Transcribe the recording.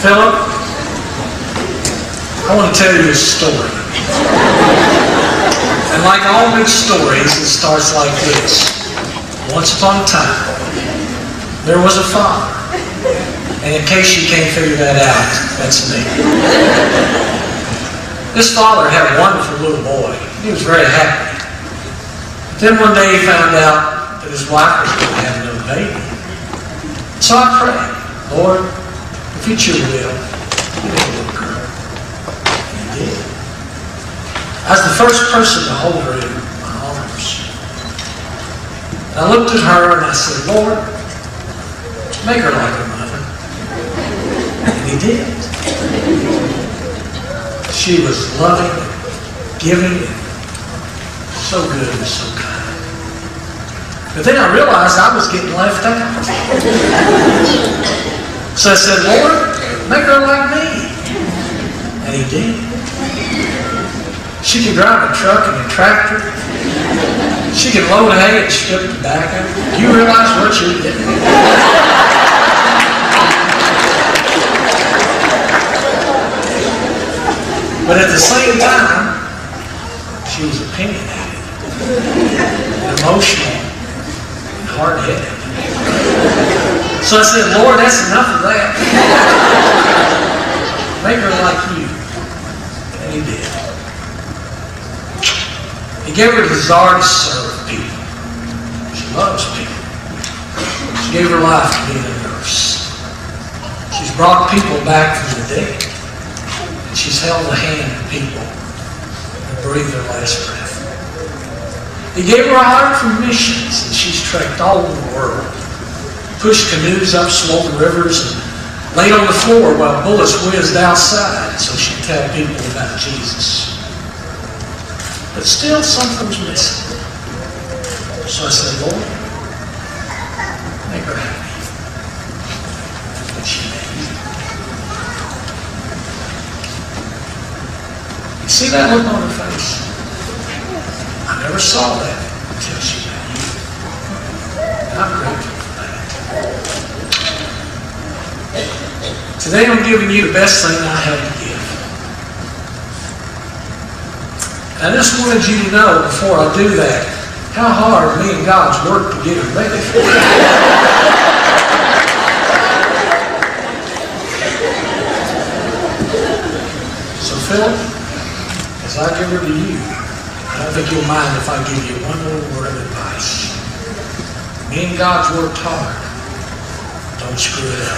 Philip, I want to tell you a story. And like all good stories, it starts like this. Once upon a time, there was a father. And in case you can't figure that out, that's me. This father had a wonderful little boy. He was very happy. But then one day he found out that his wife was going to have another baby. So I prayed, Lord, if it's your will, give me a little girl. And he did. I was the first person to hold her in my arms. And I looked at her and I said, Lord, make her like her mother. And he did. She was loving, giving, and so good and so kind. But then I realized I was getting left out. So I said, Lord, make her like me. And he did. She could drive a truck and a tractor. She could load hay and strip tobacco. Do you realize what you're getting? But at the same time, she was opinionated, and emotional, and hard-headed. So I said, Lord, that's enough of that. Make her like you. And he did. He gave her a desire to serve people. She loves people. She gave her life to being a nurse. She's brought people back from the dead. And she's held the hand of people and breathed their last breath. He gave her a heart for missions, and she's trekked all over the world. Pushed canoes up swollen rivers and laid on the floor while bullets whizzed outside so she'd tell people about Jesus. But still something was missing. So I said, Lord, make her happy. And she did. You see that look on her face? I never saw that until she met you. And I'm grateful. Today I'm giving you the best thing I have to give. And I just wanted you to know before I do that how hard me and God's worked to get her ready for you. So Philip, as I give her to you, I don't think you'll mind if I give you one little word of advice. Me and God's worked hard. Don't screw it up.